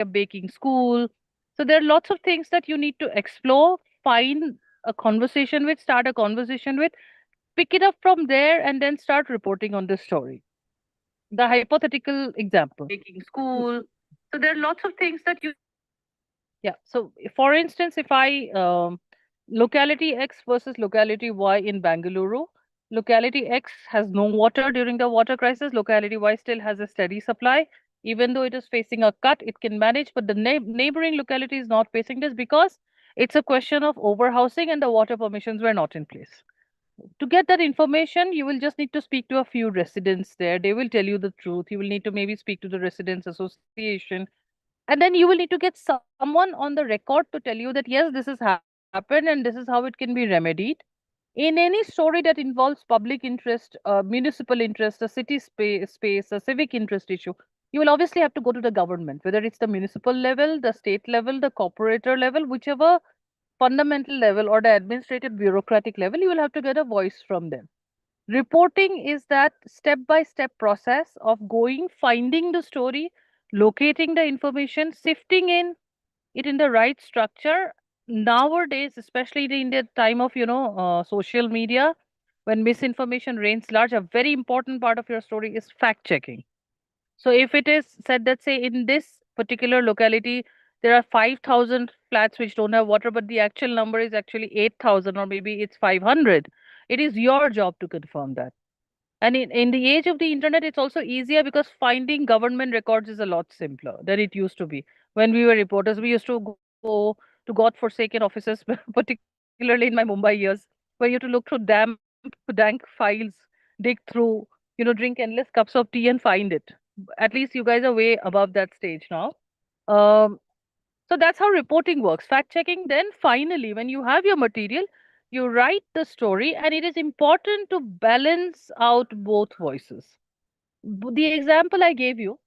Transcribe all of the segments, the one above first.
a baking school. So there are lots of things that you need to explore, find a conversation with, start a conversation with, pick it up from there, and then start reporting on this story. The hypothetical example. Baking school. So there are lots of things that you. Yeah. So, for instance, if locality X versus locality Y in Bangalore, locality X has no water during the water crisis. Locality Y still has a steady supply. Even though it is facing a cut, it can manage. But the neighboring locality is not facing this because it's a question of overhousing and the water permissions were not in place. To get that information, you will just need to speak to a few residents there. They will tell you the truth. You will need to maybe speak to the residents association, and then you will need to get someone on the record to tell you that yes, this has happened and this is how it can be remedied. In any story that involves public interest, municipal interest, a city space, a civic interest issue, you will obviously have to go to the government, whether it's the municipal level, the state level, the corporator level, whichever fundamental level or the administrative bureaucratic level, you will have to get a voice from them. Reporting is that step by step process of going, finding the story, locating the information, sifting it in the right structure. Nowadays, especially in the time of social media, when misinformation reigns large, a very important part of your story is fact checking. So if it is said that, say, in this particular locality, there are 5,000 flats which don't have water, but the actual number is actually 8,000 or maybe it's 500. It is your job to confirm that. And in the age of the internet, it's also easier because finding government records is a lot simpler than it used to be. When we were reporters, we used to go to God-forsaken offices, particularly in my Mumbai years, where you have to look through dank files, dig through, drink endless cups of tea and find it. At least you guys are way above that stage now. Um, so that's how reporting works. Fact checking. Then finally, when you have your material, you write the story, and it is important to balance out both voices. The example I gave you,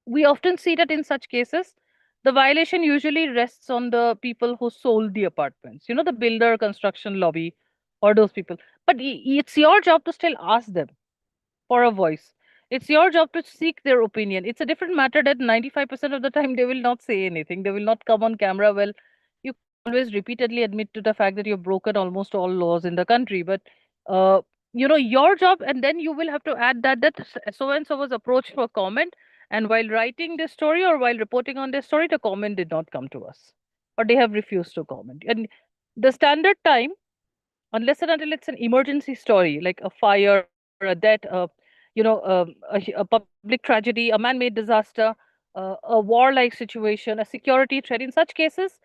we often see that in such cases, the violation usually rests on the people who sold the apartments, the builder, construction lobby, or those people. But it's your job to still ask them for a voice. It's your job to seek their opinion. It's a different matter that 95% of the time they will not say anything. They will not come on camera. Well, you can always repeatedly admit to the fact that you've broken almost all laws in the country. But, uh, your job, and then you will have to add that so and so was approached for comment. And while writing this story or while reporting on this story, the comment did not come to us, or they have refused to comment. And the standard time, unless and until it's an emergency story like a fire, a death, a public tragedy, a man-made disaster, a war-like situation, a security threat. In such cases,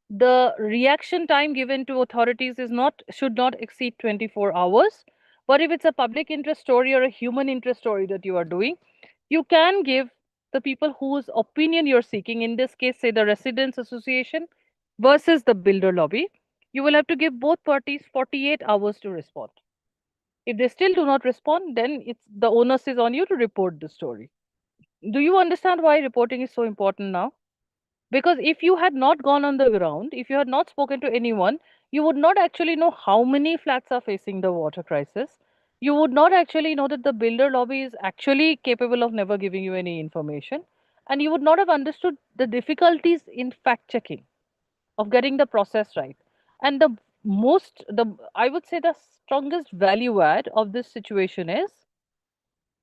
the reaction time given to authorities is not should not exceed 24 hours. But if it's a public interest story or a human interest story that you are doing, you can give the people whose opinion you're seeking, in this case, say the residents association versus the builder lobby, you will have to give both parties 48 hours to respond. If they still do not respond, then it's the onus is on you to report the story. Do you understand why reporting is so important now? Because if you had not gone on the ground, if you had not spoken to anyone, you would not actually know how many flats are facing the water crisis. You would not actually know that the builder lobby is actually capable of never giving you any information. And you would not have understood the difficulties in fact checking, of getting the process right. And I would say the strongest value add of this situation is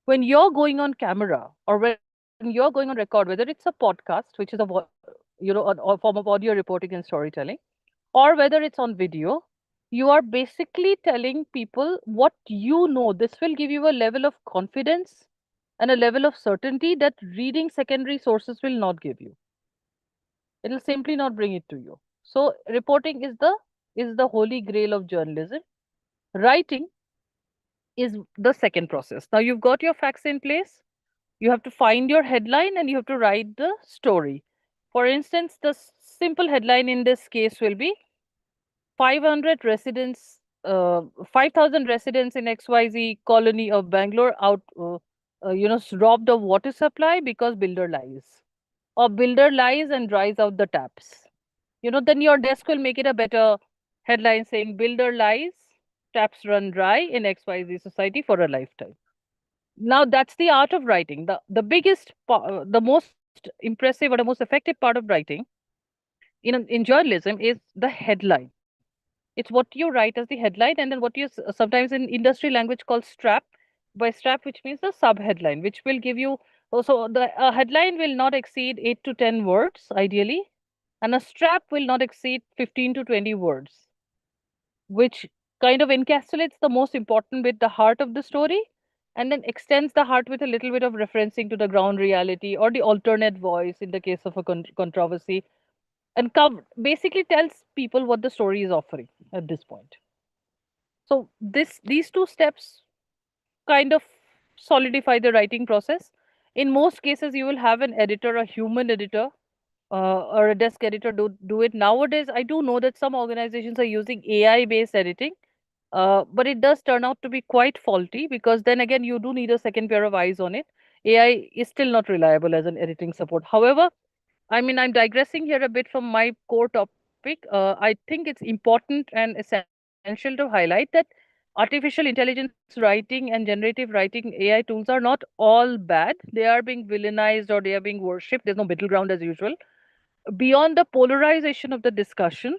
when you're going on camera or when you're going on record, whether it's a podcast, which is a form of audio reporting and storytelling, or whether it's on video, you are basically telling people what you know. This will give you a level of confidence and a level of certainty that reading secondary sources will not give you. It'll simply not bring it to you. So reporting is the holy grail of journalism. Writing is the second process. Now you've got your facts in place. You have to find your headline and you have to write the story. For instance, the simple headline in this case will be 500 residents, 5,000 residents in XYZ colony of Bangalore robbed of water supply because builder lies. Or builder lies and dries out the taps. Then your desk will make it a better headline saying builder lies, taps run dry in XYZ society for a lifetime. Now that's the art of writing. The most impressive or the most effective part of writing in journalism is the headline. It's what you write as the headline, and then what you sometimes in industry language called strap. By strap, which means the sub headline, which will give you. So the headline will not exceed 8 to 10 words ideally, and a strap will not exceed 15 to 20 words, which kind of encapsulates the most important bit, the heart of the story, and then extends the heart with a little bit of referencing to the ground reality or the alternate voice in the case of a controversy, and basically tells people what the story is offering at this point. So these two steps kind of solidify the writing process. In most cases, you will have an editor, a human editor, or a desk editor do it. Nowadays, I do know that some organizations are using AI based editing, but it does turn out to be quite faulty because then again, you do need a second pair of eyes on it. AI is still not reliable as an editing support. However, I mean, I'm digressing here a bit from my core topic. I think it's important and essential to highlight that artificial intelligence writing and generative writing AI tools are not all bad. They are being villainized or they are being worshipped. There's no middle ground as usual. Beyond the polarization of the discussion,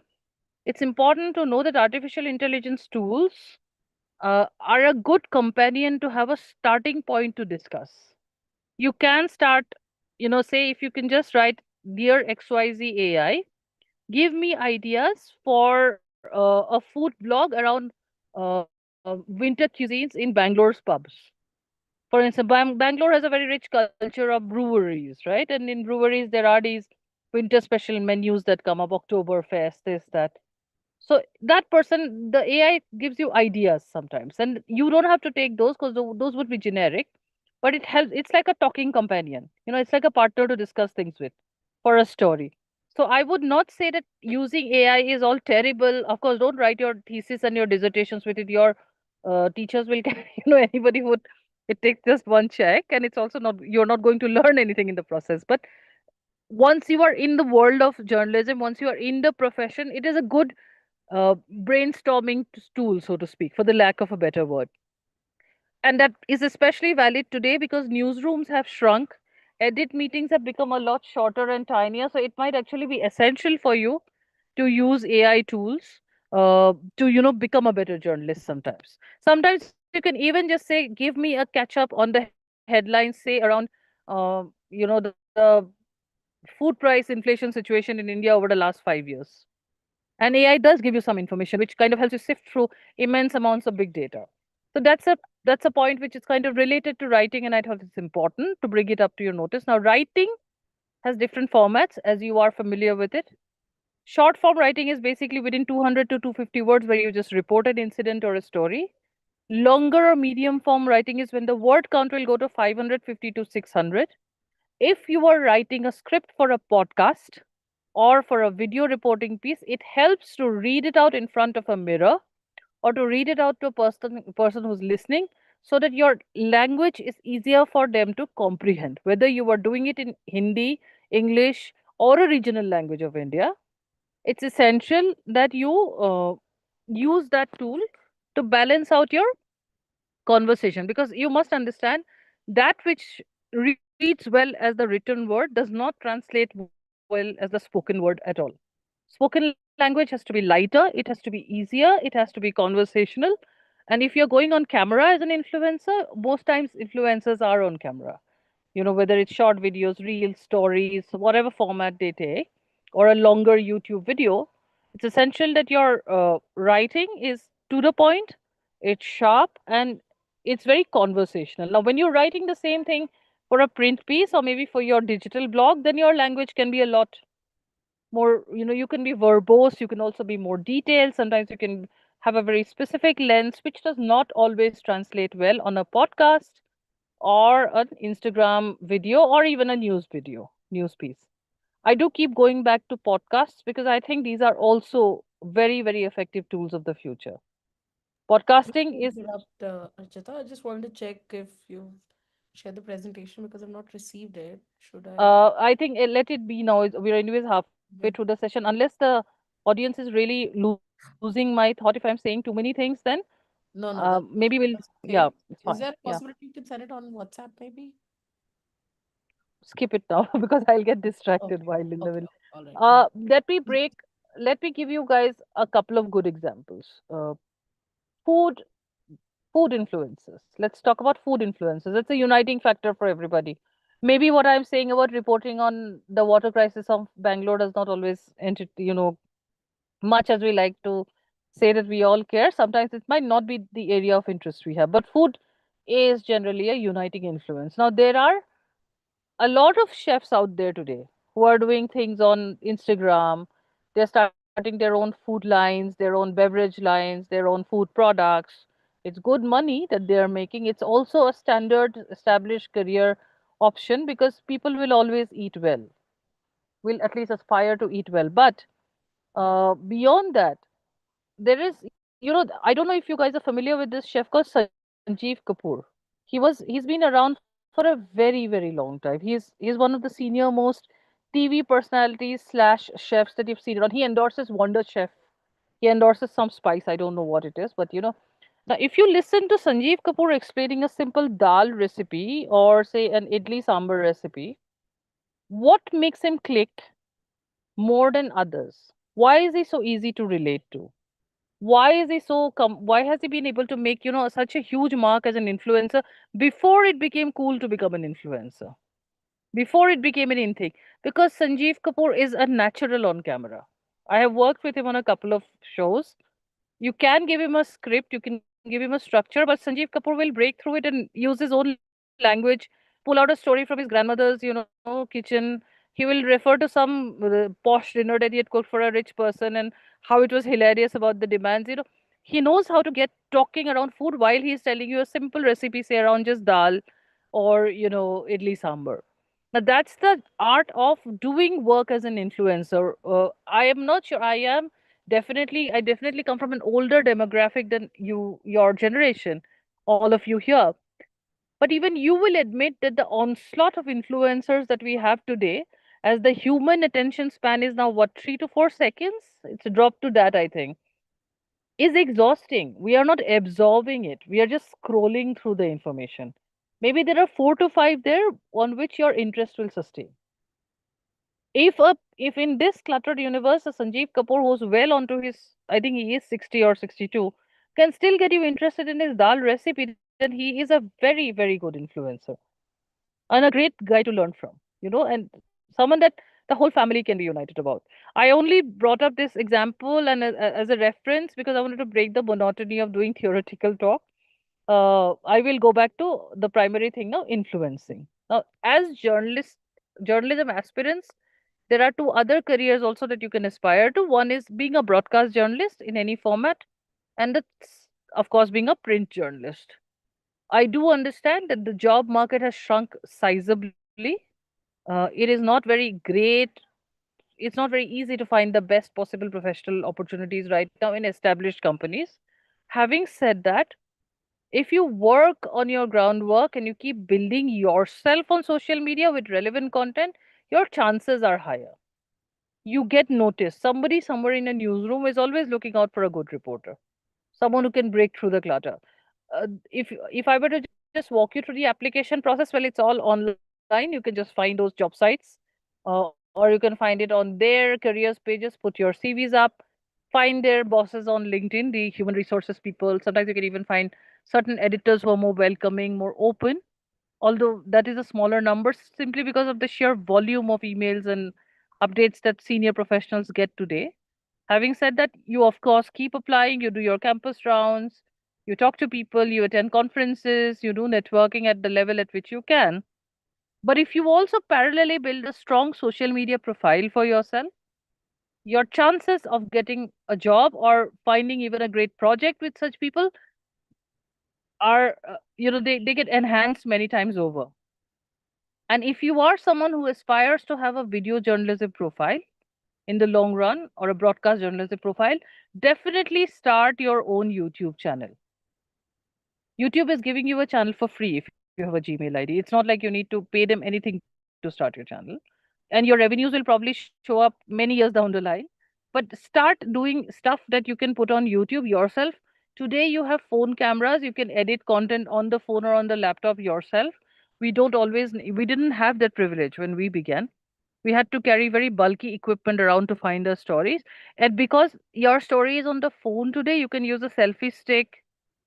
it's important to know that artificial intelligence tools are a good companion to have a starting point to discuss. You can start, say if you can just write, Dear XYZ AI, give me ideas for a food blog around winter cuisines in Bangalore's pubs. For instance, Bangalore has a very rich culture of breweries, right? And in breweries, there are these winter special menus that come up, Oktoberfest, this, that. So that person, the AI gives you ideas sometimes, and you don't have to take those because those would be generic. But it helps. It's like a talking companion. It's like a partner to discuss things with for a story. So I would not say that using AI is all terrible. Of course, don't write your thesis and your dissertations with it. Your teachers will, anybody would. It takes just one check, and it's also not. You're not going to learn anything in the process. But once you are in the world of journalism, once you are in the profession, it is a good brainstorming tool, so to speak, for the lack of a better word. And that is especially valid today because newsrooms have shrunk. Edit meetings have become a lot shorter and tinier. So it might actually be essential for you to use AI tools to, become a better journalist sometimes. Sometimes you can even just say, give me a catch up on the headlines, say around, the food price inflation situation in India over the last 5 years. And AI does give you some information, which kind of helps you sift through immense amounts of big data. So that's a point which is kind of related to writing, and I thought it's important to bring it up to your notice. Now, writing has different formats, as you are familiar with it. Short form writing is basically within 200 to 250 words, where you just report an incident or a story. Longer or medium form writing is when the word count will go to 550 to 600. If you are writing a script for a podcast or for a video reporting piece, it helps to read it out in front of a mirror or to read it out to a person who's listening, so that your language is easier for them to comprehend, whether you are doing it in Hindi, English, or a regional language of India. It's essential that you use that tool to balance out your conversation, because you must understand that which reads well as the written word does not translate well as the spoken word at all. Spoken language has to be lighter, it has to be easier, it has to be conversational. And if you're going on camera as an influencer, most times influencers are on camera, whether it's short videos, reels, stories, whatever format they take, or a longer YouTube video. It's essential that your writing is to the point, it's sharp, and it's very conversational. Now, when you're writing the same thing for a print piece or maybe for your digital blog, then your language can be a lot more, you can be verbose, you can also be more detailed. Sometimes you can have a very specific lens, which does not always translate well on a podcast or an Instagram video or even a news piece. I do keep going back to podcasts because I think these are also very, very effective tools of the future. Podcasting is, Interrupt, Archita. I just wanted to check if you shared the presentation because I've not received it. Should I? I think let it be now. We're anyways halfway through the Mhm. session. Unless the audience is really losing my thought, if I'm saying too many things, then No, no, maybe we'll, that's yeah, okay. it's fine. Is there a Yeah. possibility you can send it on WhatsApp maybe? skip it now because I'll get distracted Okay. while in the Okay. middle. All right. No. Let me break. Let me give you guys a couple of good examples. Food, food influences. Let's talk about food influences. It's a uniting factor for everybody. Maybe what I'm saying about reporting on the water crisis of Bangalore does not always, much as we like to say that we all care. Sometimes it might not be the area of interest we have, but food is generally a uniting influence. Now, there are a lot of chefs out there today who are doing things on Instagram. They're starting their own food lines, their own beverage lines, their own food products. It's good money that they are making. It's also a standard established career option because people will always eat well, will at least aspire to eat well. But beyond that, there is, I don't know if you guys are familiar with this chef called Sanjeev Kapoor. He's been around for a very, very long time. He's one of the senior most TV personalities slash chefs that you've seen around. He endorses Wonder Chef. He endorses some spice. I don't know what it is, but now if you listen to Sanjeev Kapoor explaining a simple dal recipe or say an idli sambar recipe, what makes him click more than others? Why is he so easy to relate to? Why is he so why has he been able to make such a huge mark as an influencer before it became cool to become an influencer, before it became an in thing? Because Sanjeev Kapoor is a natural on camera. I have worked with him on a couple of shows. You can give him a script, you can give him a structure, but Sanjeev Kapoor will break through it and use his own language, pull out a story from his grandmother's kitchen. He will refer to some posh dinner that he had cooked for a rich person and how it was hilarious about the demands. He knows how to get talking around food while he's telling you a simple recipe, say around just dal or idli sambar. Now that's the art of doing work as an influencer. I am not sure, I definitely come from an older demographic than your generation, all of you here. But even you will admit that the onslaught of influencers that we have today, as the human attention span is now what, 3 to 4 seconds? It's dropped to that, I think, is exhausting. We are not absorbing it. We are just scrolling through the information. Maybe there are 4 to 5 there on which your interest will sustain. If in this cluttered universe, a Sanjeev Kapoor who's well onto his, I think he is 60 or 62, can still get you interested in his dal recipe, then he is a very, very good influencer and a great guy to learn from, and someone that the whole family can be united about. I only brought up this example and as a reference because I wanted to break the monotony of doing theoretical talk. I will go back to the primary thing now, influencing. Now, as journalism aspirants, there are two other careers also that you can aspire to. One is being a broadcast journalist in any format, and that's, of course, being a print journalist. I do understand that the job market has shrunk sizably. It is not very great. It's not very easy to find the best possible professional opportunities right now in established companies. Having said that, if you work on your groundwork and you keep building yourself on social media with relevant content, your chances are higher. You get noticed. Somebody somewhere in a newsroom is always looking out for a good reporter, someone who can break through the clutter. If I were to just walk you through the application process, well, it's all online. You can just find those job sites, or you can find it on their careers pages. Put your CVs up. Find their bosses on LinkedIn, the human resources people. Sometimes you can even find certain editors who are more welcoming, more open, although that is a smaller number simply because of the sheer volume of emails and updates that senior professionals get today. Having said that, you of course keep applying, you do your campus rounds, you talk to people, you attend conferences, you do networking at the level at which you can. But if you also parallelly build a strong social media profile for yourself, your chances of getting a job or finding even a great project with such people are, they get enhanced many times over. And if you are someone who aspires to have a video journalism profile in the long run or a broadcast journalism profile, definitely start your own YouTube channel. YouTube is giving you a channel for free if you have a Gmail ID. It's not like you need to pay them anything to start your channel. And your revenues will probably show up many years down the line. But start doing stuff that you can put on YouTube yourself. Today, you have phone cameras, you can edit content on the phone or on the laptop yourself. We didn't have that privilege when we began. We had to carry very bulky equipment around to find our stories. And because your story is on the phone today, you can use a selfie stick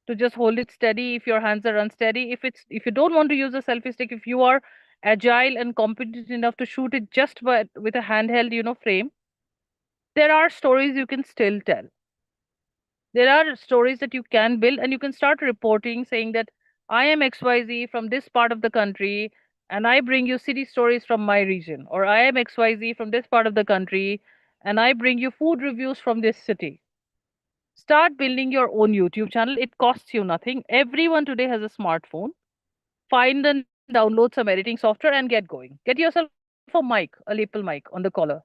to just hold it steady if your hands are unsteady. If you don't want to use a selfie stick, if you are agile and competent enough to shoot it just with a handheld, frame, there are stories you can still tell. There are stories that you can build, and you can start reporting saying that I am XYZ from this part of the country, and I bring you city stories from my region, or I am XYZ from this part of the country, and I bring you food reviews from this city. Start building your own YouTube channel. It costs you nothing. Everyone today has a smartphone. Find and download some editing software and get going. Get yourself a mic, a lapel mic on the collar.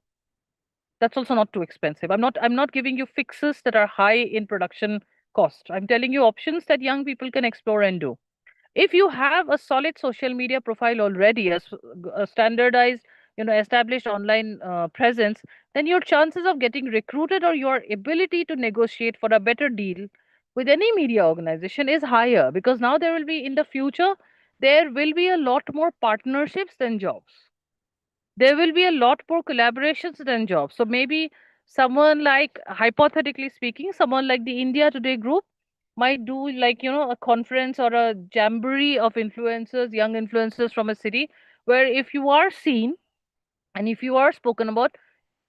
That's also not too expensive. I'm not giving you fixes that are high in production cost. I'm telling you options that young people can explore and do. If you have a solid social media profile already, a standardized, established online presence, then your chances of getting recruited or your ability to negotiate for a better deal with any media organization is higher, because now there will be, in the future, there will be a lot more partnerships than jobs. There will be a lot more collaborations than jobs. So maybe someone like, hypothetically speaking, someone like the India Today group might do, like, a conference or a jamboree of influencers, young influencers from a city, where if you are seen and if you are spoken about,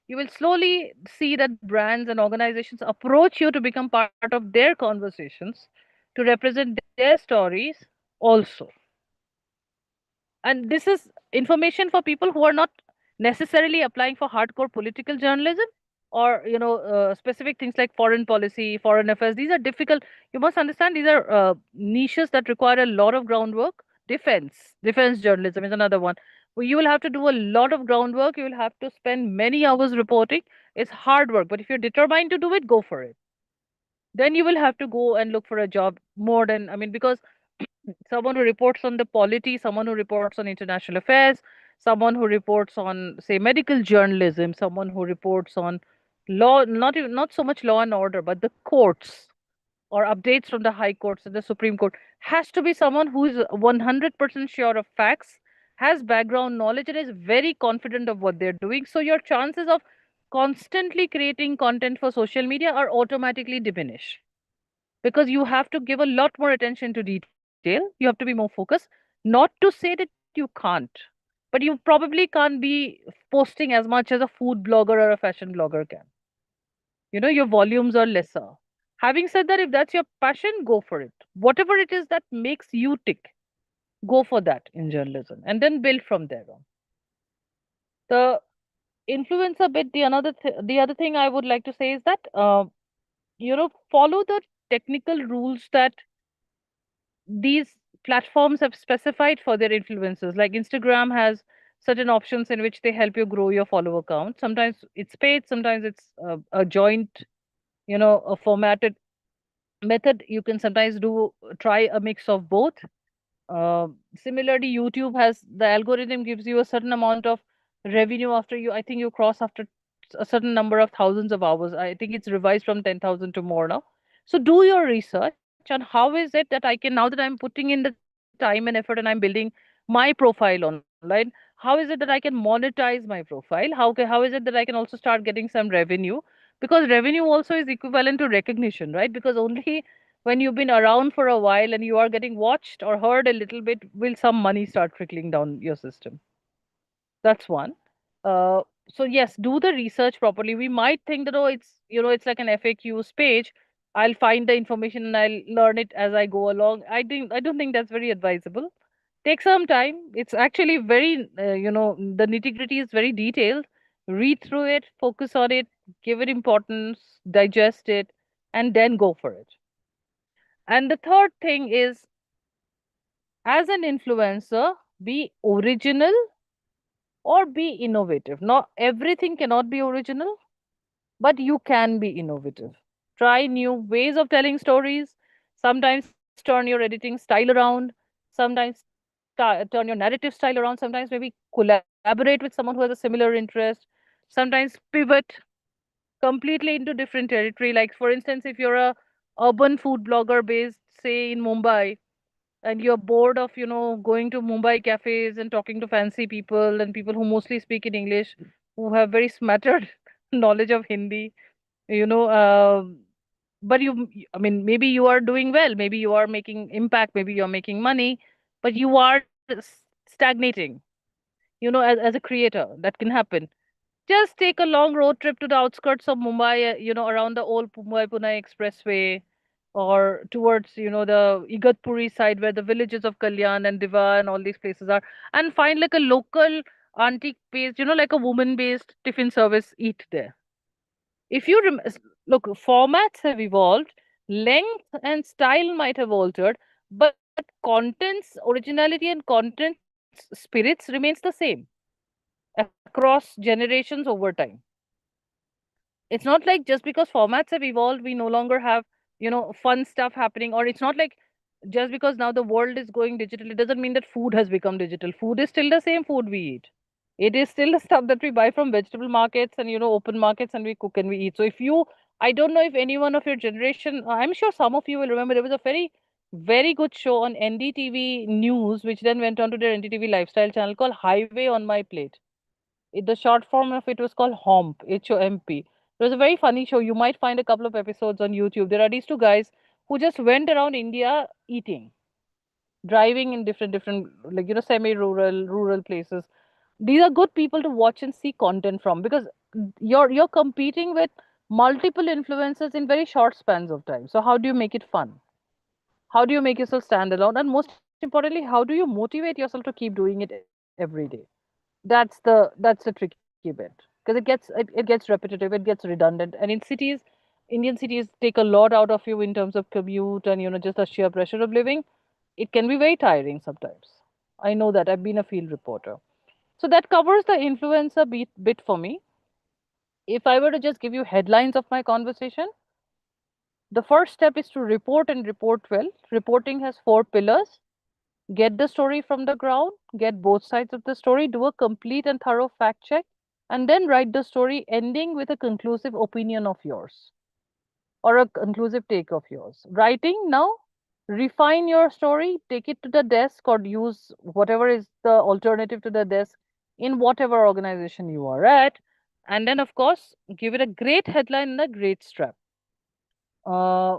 you will slowly see that brands and organizations approach you to become part of their conversations, to represent their stories also. And this is information for people who are not necessarily applying for hardcore political journalism, or specific things like foreign policy, foreign affairs. These are difficult. You must understand, these are niches that require a lot of groundwork. Defense journalism is another one, where you will have to do a lot of groundwork. You will have to spend many hours reporting. It's hard work, but if you're determined to do it, go for it. Then you will have to go and look for a job more than, I mean, because someone who reports on the polity, someone who reports on international affairs, someone who reports on, say, medical journalism, someone who reports on law, not so much law and order, but the courts or updates from the high courts and the Supreme Court, has to be someone who is 100% sure of facts, has background knowledge, and is very confident of what they're doing. So your chances of constantly creating content for social media are automatically diminished, because you have to give a lot more attention to detail. You have to be more focused. Not to say that you can't, but you probably can't be posting as much as a food blogger or a fashion blogger can. Your volumes are lesser. Having said that, if that's your passion, go for it. Whatever it is that makes you tick, go for that in journalism, and then build from there on. The influencer bit, the other thing I would like to say is that, follow the technical rules that these platforms have specified for their influencers. Like Instagram has certain options in which they help you grow your follower count. Sometimes it's paid, sometimes it's a joint, a formatted method. You can sometimes do try a mix of both. Similarly, YouTube has, the algorithm gives you a certain amount of revenue after you, I think you cross after a certain number of thousands of hours. I think it's revised from 10,000 to more now. So do your research on how is it that I can, now that I'm putting in the time and effort and I'm building my profile online, how is it that I can monetize my profile? How is it that I can also start getting some revenue? Because revenue also is equivalent to recognition, right? Because only when you've been around for a while and you are getting watched or heard a little bit, will some money start trickling down your system. That's one. So yes, do the research properly. We might think that, oh, it's like an FAQs page. I'll find the information and I'll learn it as I go along. I don't think that's very advisable. Take some time. It's actually very, the nitty gritty is very detailed. Read through it, focus on it, give it importance, digest it, and then go for it. And the third thing is, as an influencer, be original or be innovative. Not everything cannot be original, but you can be innovative. Try new ways of telling stories. Sometimes turn your editing style around. Sometimes turn your narrative style around. Sometimes maybe collaborate with someone who has a similar interest. Sometimes pivot completely into different territory. Like, for instance, if you're a urban food blogger based, say, in Mumbai, and you're bored of going to Mumbai cafes and talking to fancy people and people who mostly speak in English, who have very smattered knowledge of Hindi, you know but I mean, maybe you are doing well, maybe you are making impact, maybe you're making money, but you are stagnating, as a creator. That can happen. Just take a long road trip to the outskirts of Mumbai, around the old Mumbai Pune Expressway, or towards, the Igatpuri side where the villages of Kalyan and Diva and all these places are, and find like a local antique based, like a woman based tiffin service, eat there. If you look, formats have evolved, length and style might have altered, but content's originality and content's spirits remains the same across generations over time. It's not like just because formats have evolved, we no longer have, fun stuff happening, or it's not like just because now the world is going digital, it doesn't mean that food has become digital. Food is still the same food we eat. It is still the stuff that we buy from vegetable markets and, open markets, and we cook and we eat. So if you, I don't know if anyone of your generation, I'm sure some of you will remember, there was a very, very good show on NDTV News, which then went on to their NDTV lifestyle channel, called Highway on My Plate. The short form of it was called HOMP, HOMP. It was a very funny show. You might find a couple of episodes on YouTube. There are these two guys who just went around India eating, driving in different, like, semi-rural, rural places. These are good people to watch and see content from, because you're competing with multiple influencers in very short spans of time. So how do you make it fun? How do you make yourself stand alone? And most importantly, how do you motivate yourself to keep doing it every day? That's the tricky bit, because it gets repetitive, it gets redundant, and in cities, Indian cities take a lot out of you in terms of commute and, just the sheer pressure of living. It can be very tiring sometimes. I know that, I've been a field reporter. So that covers the influencer bit for me. If I were to just give you headlines of my conversation, the first step is to report, and report well. Reporting has 4 pillars: get the story from the ground, get both sides of the story, do a complete and thorough fact check, and then write the story ending with a conclusive opinion of yours, or a conclusive take of yours. Writing now, refine your story, take it to the desk, or use whatever is the alternative to the desk in whatever organization you are at. And then, of course, give it a great headline and a great strap. Uh,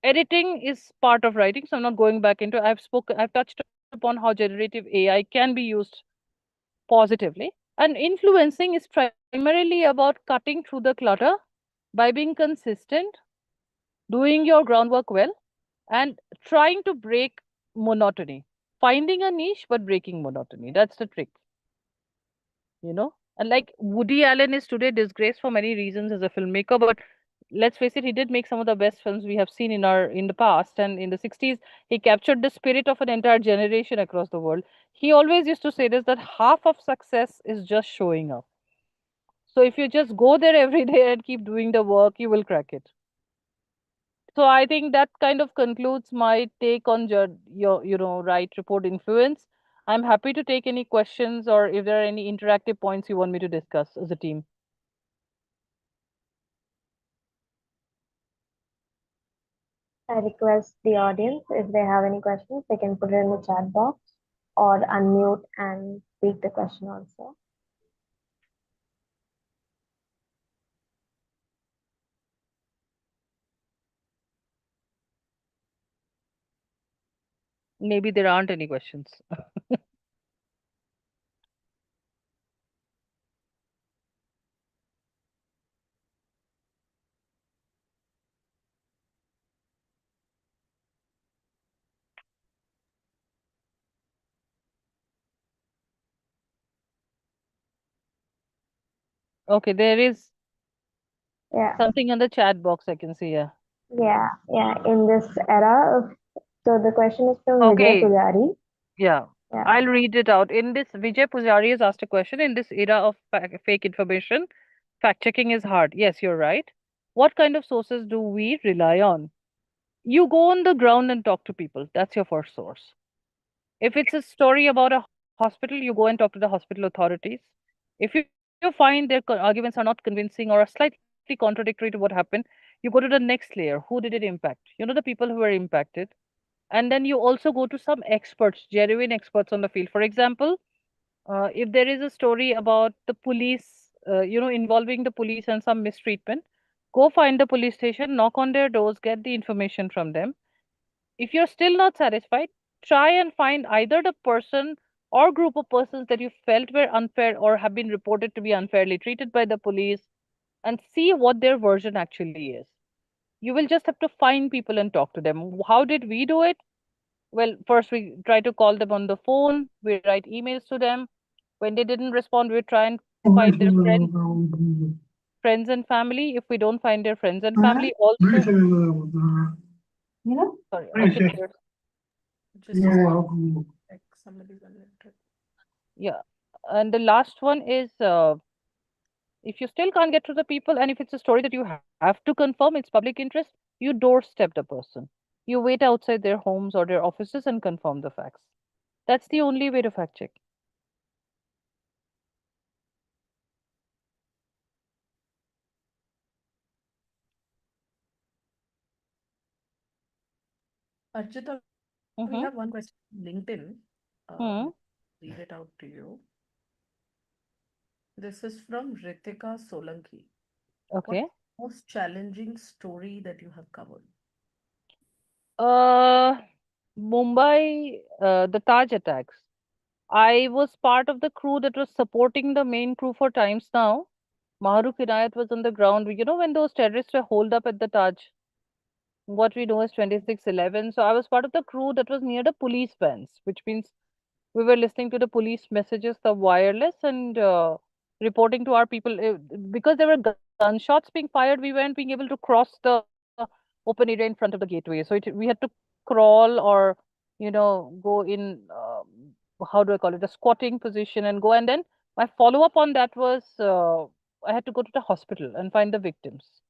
Editing is part of writing, so I'm not going back into. I've touched upon how generative AI can be used positively, and influencing is primarily about cutting through the clutter by being consistent, doing your groundwork well, and trying to break monotony. Finding a niche but breaking monotony. That's the trick, you know. And like Woody Allen is today disgraced for many reasons as a filmmaker, but let's face it, he did make some of the best films we have seen in the past. And in the 60s, he captured the spirit of an entire generation across the world. He always used to say this, that half of success is just showing up. So if you just go there every day and keep doing the work, you will crack it. So I think that kind of concludes my take on your, right report influence. I'm happy to take any questions, or if there are any interactive points you want me to discuss as a team. I request the audience, if they have any questions, they can put it in the chat box or unmute and speak the question also. Maybe there aren't any questions. Okay, there is Yeah, something on the chat box I can see. Yeah. yeah. In this era of, so the question is from Vijay Okay. Pujari. Yeah. Yeah. I'll read it out. In this, Vijay Pujari has asked a question. In this era of fake information, fact checking is hard. Yes, you're right. What kind of sources do we rely on? You go on the ground and talk to people. That's your first source. If it's a story about a hospital, you go and talk to the hospital authorities. If you find their arguments are not convincing or are slightly contradictory to what happened, you go to the next layer. Who did it impact? The people who were impacted. And then you also go to some experts, genuine experts on the field. For example, if there is a story about the police, involving the police and some mistreatment, go find the police station, knock on their doors, get the information from them. If you're still not satisfied, try and find either the person or group of persons that you felt were unfair or have been reported to be unfairly treated by the police, and see what their version actually is. You will just have to find people and talk to them. How did we do it? Well, first we try to call them on the phone, we write emails to them. When they didn't respond, we try and find their friends and family. If we don't find their friends and family, also, sorry, Archita, Just a second. Like somebody's unmuted. yeah. And the last one is, if you still can't get to the people, and if it's a story that you have to confirm, it's public interest, you doorstep the person. You wait outside their homes or their offices and confirm the facts. That's the only way to fact check. Archita, we have one Mm-hmm. question on LinkedIn. Hmm. Read it out to you. This is from Ritika Solanki. What Okay. most challenging story that you have covered? Uh, Mumbai, the Taj attacks. I was part of the crew that was supporting the main crew for times now. Mahrukh Inayat was on the ground. You know, when those terrorists were holed up at the Taj, what we know is 26/11. So I was part of the crew that was near the police vans, which means we were listening to the police messages, the wireless, and reporting to our people. Because there were gunshots being fired, we weren't being able to cross the open area in front of the gateway. So we had to crawl or, go in, how do I call it, a squatting position and go. And then my follow up on that was, I had to go to the hospital and find the victims.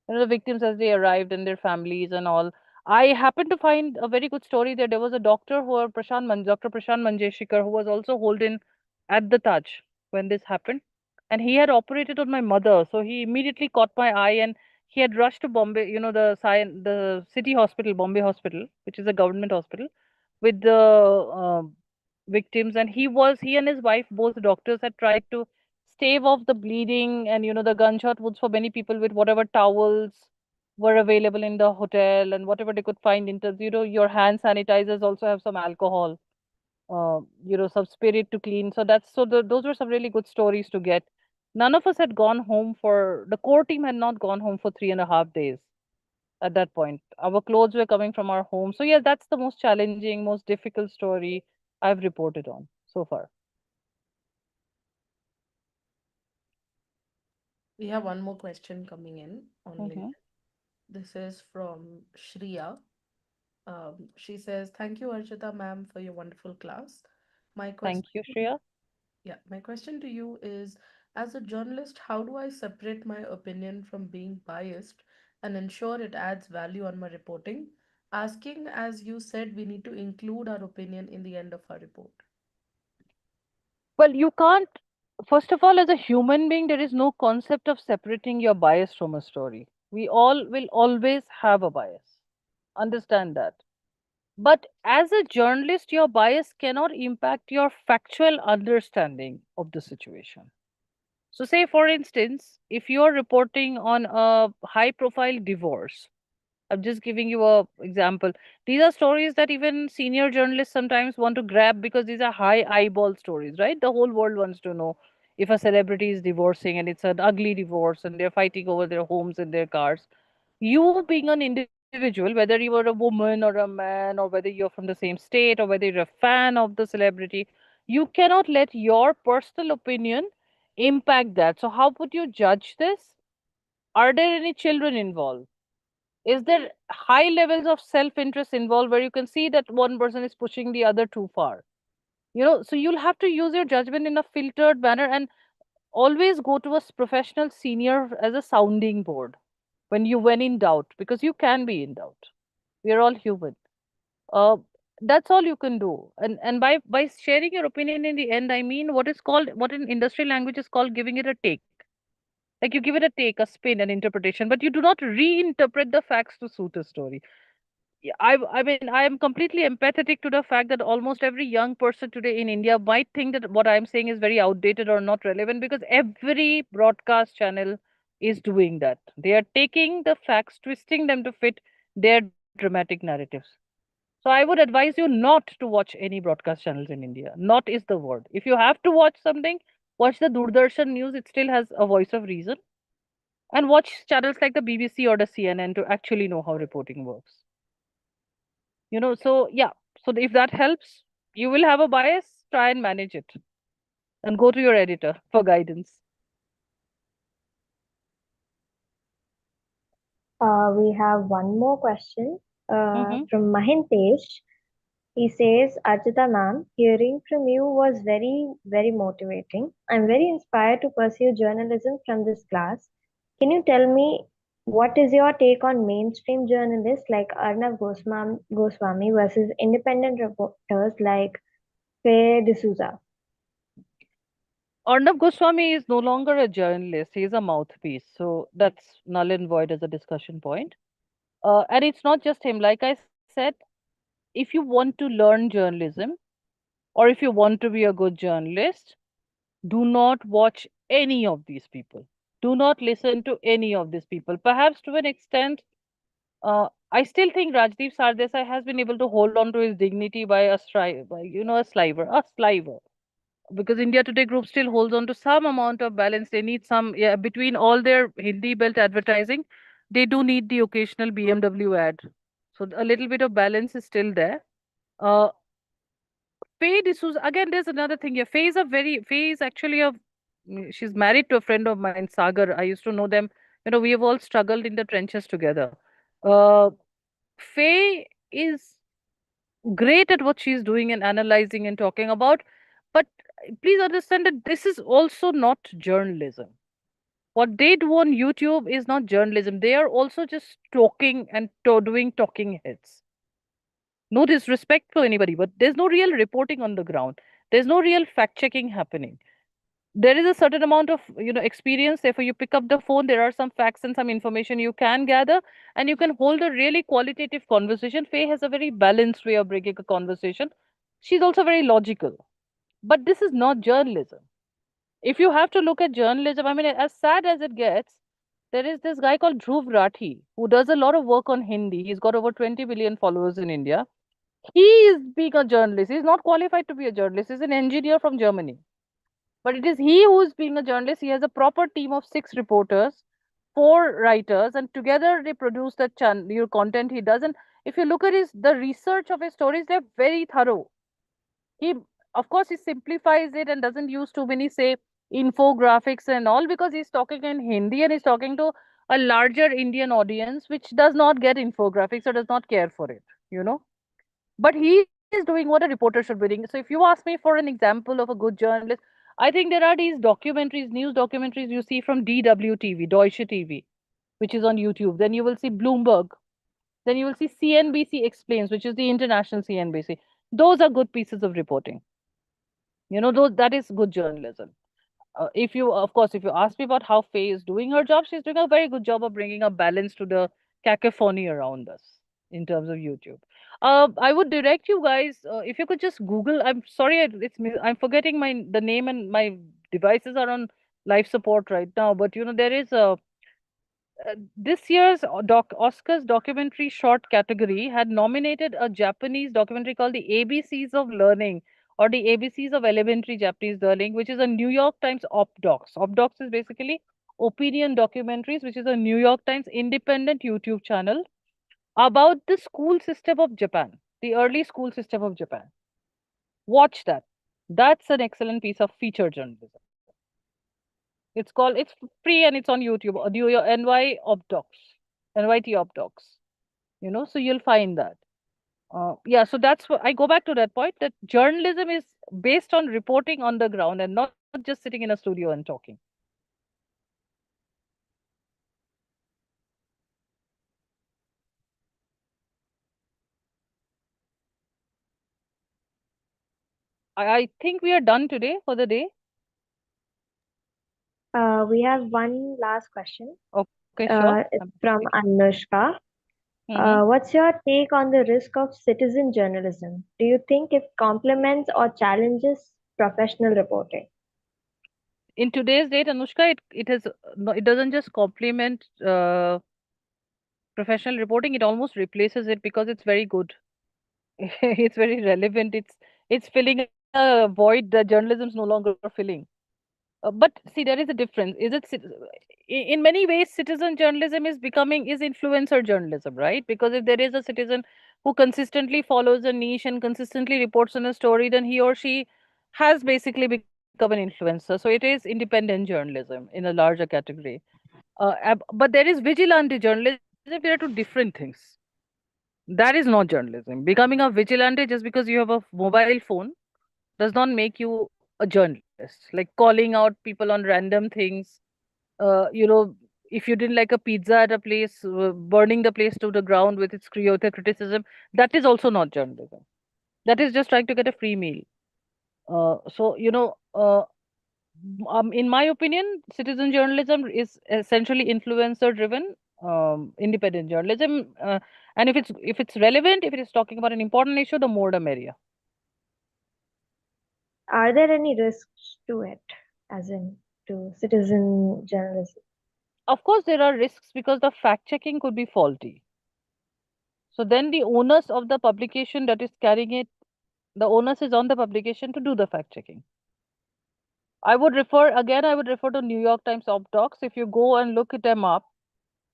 The victims as they arrived and their families and all. I happened to find a very good story there. There was a doctor Dr. Prashant Manjeshikar, who was also holed in at the Taj when this happened. And he had operated on my mother. So he immediately caught my eye and he had rushed to Bombay, the city hospital, Bombay Hospital, which is a government hospital, with the victims. And he and his wife, both doctors, had tried to stave off the bleeding and, the gunshot wounds for many people with whatever towels were available in the hotel and whatever they could find in terms, your hand sanitizers also have some alcohol, some spirit to clean. So those were some really good stories to get. None of us had gone home the core team had not gone home for 3.5 days at that point. Our clothes were coming from our home. So yeah, that's the most challenging, most difficult story I've reported on so far. We have one more question coming in on LinkedIn. Hmm. This is from Shriya. She says, "Thank you, Archita ma'am, for your wonderful class. My question, Thank you, Shreya. yeah, my question to you is, as a journalist, how do I separate my opinion from being biased and ensure it adds value on my reporting? Asking, as you said, we need to include our opinion in the end of our report." Well, you can't, first of all, as a human being, there is no concept of separating your bias from a story. We all will always have a bias. Understand that. But as a journalist, your bias cannot impact your factual understanding of the situation. So, say for instance, if you're reporting on a high profile divorce, I'm just giving you a example. These are stories that even senior journalists sometimes want to grab because these are high eyeball stories, right? The whole world wants to know if a celebrity is divorcing and it's an ugly divorce and they're fighting over their homes and their cars. You being an individual, whether you are a woman or a man, or whether you're from the same state, or whether you're a fan of the celebrity, you cannot let your personal opinion impact that. So, how would you judge this? Are there any children involved? Is there high levels of self interest involved where you can see that one person is pushing the other too far? So you'll have to use your judgment in a filtered manner and always go to a professional senior as a sounding board when in doubt, because you can be in doubt. We are all human. uh, that's all you can do. And by sharing your opinion in the end, I mean what in industry language is called giving it a take. Like, you give it a take, a spin, an interpretation, but you do not reinterpret the facts to suit a story. Yeah, I mean, I am completely empathetic to the fact that almost every young person today in India might think that what I'm saying is very outdated or not relevant because every broadcast channel is doing that. They are taking the facts, twisting them to fit their dramatic narratives. So I would advise you not to watch any broadcast channels in India. Not is the word. If you have to watch something, watch the Doordarshan news. It still has a voice of reason. And watch channels like the BBC or the CNN to actually know how reporting works. So yeah, so if that helps, you will have a bias, try and manage it and go to your editor for guidance. We have one more question Hmm. from Mahintesh. He says, Archita ma'am, hearing from you was very, very motivating. I'm very inspired to pursue journalism from this class. Can you tell me what is your take on mainstream journalists like Goswami versus independent reporters like Faye D'Souza? Arnab Goswami is no longer a journalist, he is a mouthpiece. So that's null and void as a discussion point. And it's not just him. Like I said, if you want to learn journalism or if you want to be a good journalist, do not watch any of these people. Do not listen to any of these people. Perhaps to an extent, I still think Rajdeep Sardesai has been able to hold on to his dignity by a sliver. Because India Today Group still holds on to some amount of balance. They need some, yeah, between all their Hindi belt advertising, they do need the occasional BMW ad. So a little bit of balance is still there. Uh, Faye D'Souza, again, there's another thing here. Faye is actually she's married to a friend of mine, Sagar. I used to know them. We have all struggled in the trenches together. Uh, Faye is great at what she's doing and analyzing and talking about. But please understand that this is also not journalism. What they do on YouTube is not journalism. They are also just talking and doing talking heads. No disrespect to anybody, but there's no real reporting on the ground. There's no real fact checking happening. There is a certain amount of experience. Therefore, you pick up the phone. There are some facts and some information you can gather, and you can hold a really qualitative conversation. Faye has a very balanced way of bringing a conversation. She's also very logical. But this is not journalism. If you have to look at journalism, I mean, as sad as it gets, there is this guy called Dhruv Rathi who does a lot of work on Hindi. He's got over 20 million followers in India. He is being a journalist. He's not qualified to be a journalist. He's an engineer from Germany. But it is he who is being a journalist. He has a proper team of 6 reporters, 4 writers, and together they produce the your content he does. And if you look at the research of his stories, they're very thorough. He, of course, he simplifies it and doesn't use too many, say, infographics and all because he's talking in Hindi and he's talking to a larger Indian audience which does not get infographics or does not care for it, you know. But he is doing what a reporter should be doing. So if you ask me for an example of a good journalist, I think there are these documentaries, news documentaries you see from DWTV, Deutsche TV, which is on YouTube. Then you will see Bloomberg. Then you will see CNBC Explains, which is the international CNBC. Those are good pieces of reporting. Those that is good journalism. If you, of course, if you ask me about how Faye is doing her job, she's doing a very good job of bringing a balance to the cacophony around us in terms of YouTube. I would direct you guys, if you could just Google. I'm sorry, I'm forgetting the name and my devices are on life support right now. But there is a this year's Oscars documentary short category had nominated a Japanese documentary called The ABCs of Learning or The ABCs of Elementary Japanese Learning, which is a New York Times OpDocs. OpDocs is basically opinion documentaries, which is a New York Times independent YouTube channel about the school system of Japan, the early school system of Japan. Watch that. That's an excellent piece of feature journalism. It's free and it's on YouTube. Do your NY OpDocs, NYT OpDocs. So you'll find that. Yeah, so that's what I go back to that point that journalism is based on reporting on the ground and not just sitting in a studio and talking. I think we are done today for the day. We have one last question. Okay, sure. It's from Anushka. Hmm. What's your take on the risk of citizen journalism? Do you think it complements or challenges professional reporting? In today's date, Anushka, it has no, it doesn't just complement professional reporting. It almost replaces it because it's very good. It's very relevant. It's filling a void that journalism is no longer filling. But see, there is a difference. In many ways, citizen journalism is influencer journalism, right? Because if there is a citizen who consistently follows a niche and consistently reports on a story, then he or she has basically become an influencer. So it is independent journalism in a larger category. But there is vigilante journalism. There are two different things. That is not journalism. Becoming a vigilante just because you have a mobile phone does not make you a journalist. Like calling out people on random things, if you didn't like a pizza at a place, burning the place to the ground with its criticism, that is also not journalism. That is just trying to get a free meal. In my opinion, citizen journalism is essentially influencer driven, independent journalism. And if it's relevant, if it is talking about an important issue, the more the merrier. Are there any risks to it, as in to citizen journalism? Of course, there are risks because the fact checking could be faulty. So then the onus of the publication that is carrying it, the onus is on the publication to do the fact checking. I would refer to New York Times op docs. If you go and look at them up,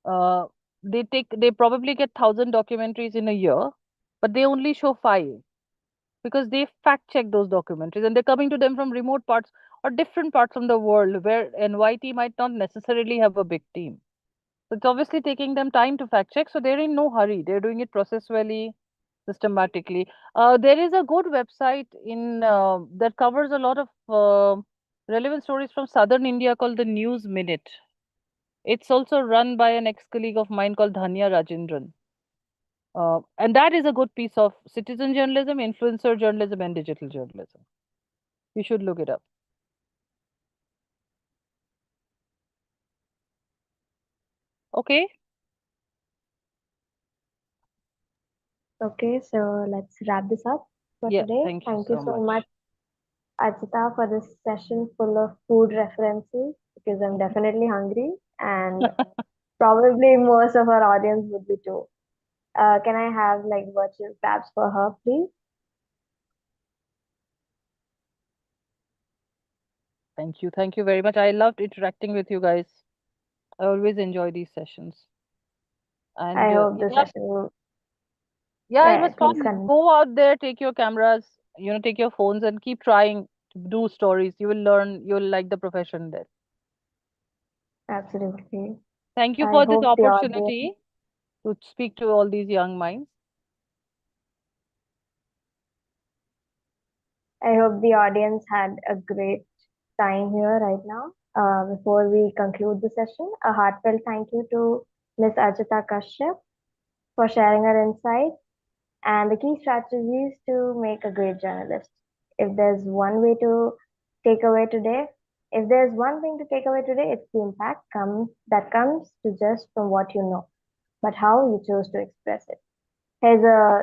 uh, they probably get 1,000 documentaries in a year, but they only show five because they fact check those documentaries and they're coming to them from remote parts or different parts of the world where NYT might not necessarily have a big team. So it's obviously taking them time to fact check. So they're in no hurry. They're doing it processually, systematically. There is a good website in that covers a lot of relevant stories from southern India called the News Minute. It's also run by an ex-colleague of mine called Dhanya Rajendran. And that is a good piece of citizen journalism, influencer journalism, and digital journalism. You should look it up. Okay. Okay, so let's wrap this up for Yeah. today. Thank you Thank you so so much, much. Archita, for this session full of food references because I'm definitely hungry and probably most of our audience would be too. Can I have like virtual claps for her, please? Thank you. Thank you very much. I loved interacting with you guys. I always enjoy these sessions. And I hope the yeah, session will. yeah, it Yeah, was please fun. continue. Go out there, take your cameras, take your phones and keep trying to do stories. You will learn, you'll like the profession there. Absolutely. Thank you I for this hope the audience. opportunity to speak to all these young minds. I hope the audience had a great time here right now. Before we conclude the session, a heartfelt thank you to Miss Archita Kashyap for sharing her insights and the key strategies to make a great journalist. If there's one way to take away today, if there's one thing to take away today, it's the impact comes to just from what you know, but how you chose to express it. Here's a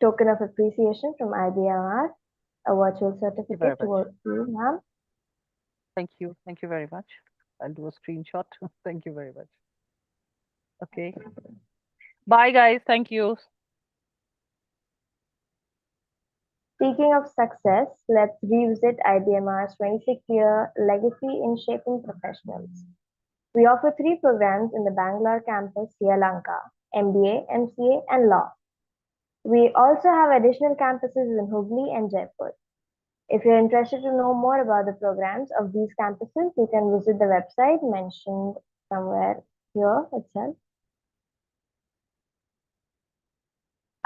token of appreciation from IBMR, a virtual Thank you very certificate much. towards you, ma'am. Thank you. Thank you very much. I'll do a screenshot. Thank you very much. Okay. Bye, guys. Thank you. Speaking of success, let's revisit IBMR's 26-year legacy in shaping professionals. We offer three programs in the Bangalore campus, Sri Lanka: MBA, MCA, and Law. We also have additional campuses in Hubli and Jaipur. If you're interested to know more about the programs of these campuses, you can visit the website mentioned somewhere here itself.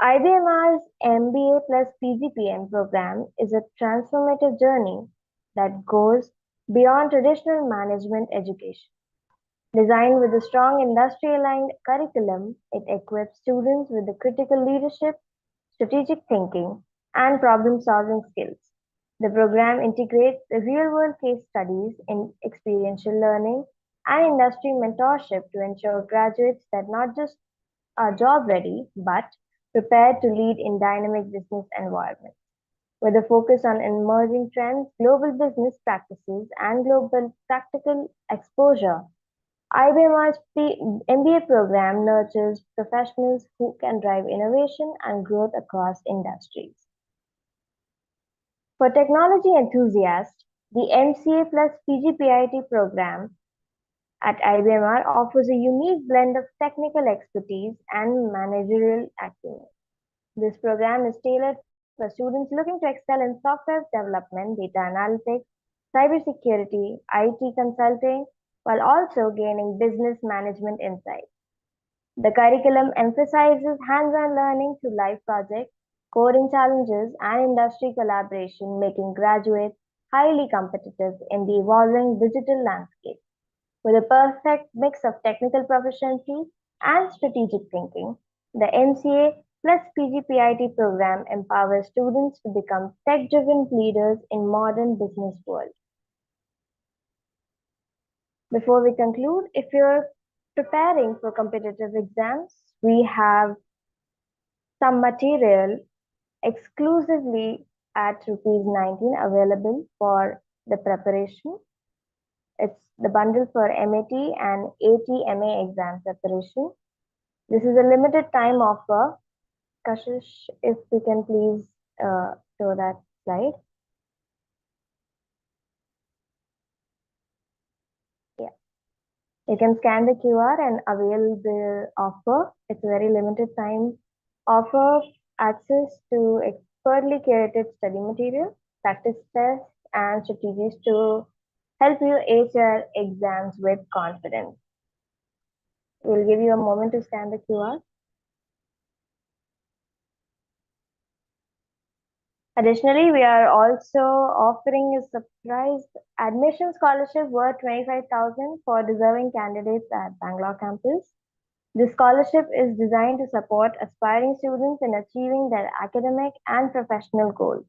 IBMR's MBA plus PGPM program is a transformative journey that goes beyond traditional management education. Designed with a strong industry aligned curriculum, it equips students with the critical leadership, strategic thinking, and problem solving skills. The program integrates the real world case studies in experiential learning and industry mentorship to ensure graduates that not just are job ready but prepared to lead in dynamic business environments. With a focus on emerging trends, global business practices, and global practical exposure, IBMR's MBA program nurtures professionals who can drive innovation and growth across industries. For technology enthusiasts, the MCA plus PGPIT program at IBMR offers a unique blend of technical expertise and managerial acumen. This program is tailored for students looking to excel in software development, data analytics, cybersecurity, IT consulting, while also gaining business management insights. The curriculum emphasizes hands-on learning through live projects, coding challenges, and industry collaboration, making graduates highly competitive in the evolving digital landscape. With a perfect mix of technical proficiency and strategic thinking, the MCA plus PGPIT program empowers students to become tech-driven leaders in modern business world. Before we conclude, if you're preparing for competitive exams, we have some material exclusively at rupees 19 available for the preparation. It's the bundle for MAT and ATMA exam preparation. This is a limited time offer. Kashish, if you can please show that slide. Yeah. You can scan the QR and avail the offer. It's a very limited time offer, access to expertly curated study material, practice tests, and strategies to help you ace your exams with confidence. We'll give you a moment to scan the QR. Additionally, we are also offering a surprise admission scholarship worth 25,000 for deserving candidates at Bangalore campus. This scholarship is designed to support aspiring students in achieving their academic and professional goals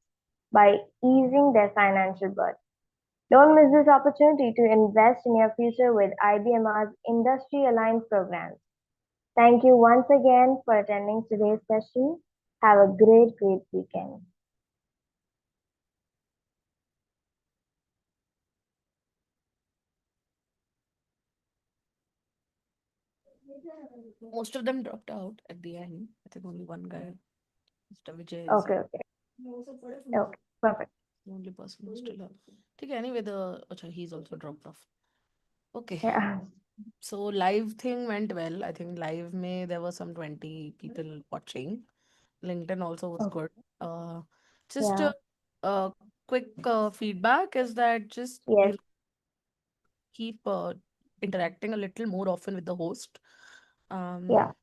by easing their financial burden. Don't miss this opportunity to invest in your future with IBMR's industry aligned programs. Thank you once again for attending today's session. Have a great weekend. Most of them dropped out at the end. I think only one guy, Mr. Vijay, is Okay. Okay. Perfect. the only person who's still up. Okay, anyway, Acha, he's also dropped off. Okay, Yeah. so live thing went well. I think live May there were some 20 people watching. LinkedIn also was Okay. good. Uh, just Yeah. a quick feedback is that just Yes. you keep interacting a little more often with the host. Yeah. Um,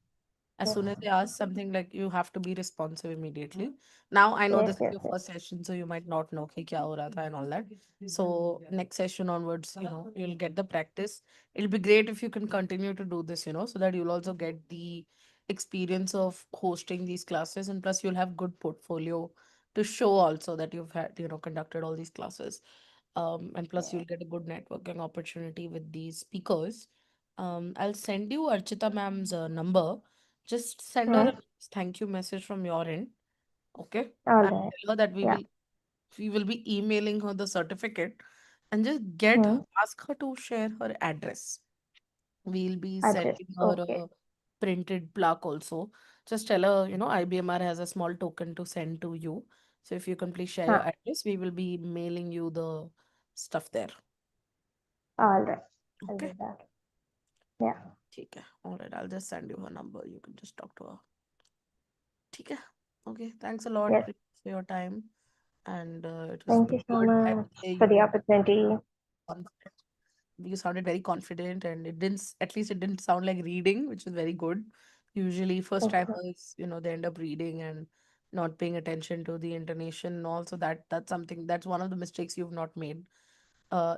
as Yes. soon as they ask something, like you have to be responsive immediately. Now I know Yes. this is Yes. your Yes. first session, so you might not know कि क्या हो रहा था and all that. So next session onwards, you'll get the practice. It'll be great if you can continue to do this, so that you'll also get the experience of hosting these classes, and plus you'll have good portfolio to show also that you've had, conducted all these classes. And plus Yeah. you'll get a good networking opportunity with these speakers. I'll send you Archita ma'am's number. Just send her Hmm. a thank you message from your end, okay? All And right. tell her that we Yeah. will we will be emailing her the certificate, and just Hmm. ask her to share her address. We'll be Address. sending her Okay. a printed plaque also. Just tell her, IBMR has a small token to send to you. So if you can please share your Huh. address, we will be mailing you the stuff there. All right. I'll Okay? do that. Yeah. ठीक है. All right, I'll just send you her number. You can just talk to her. ठीक है. Okay, thanks a lot Yes. Priya, for your time. And it was Thank you very so good. I much would say for the you opportunity. confident. You sounded very confident, and at least it didn't sound like reading, which is very good. Usually first Okay. timers, they end up reading and not paying attention to the intonation, and also that's something, that's one of the mistakes you've not made.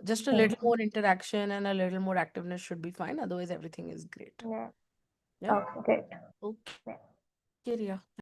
Just a little Okay. more interaction and a little more activeness should be fine, otherwise everything is great. Yeah. Yeah. Okay. Great. Okay, Yeah. Ria, thank you.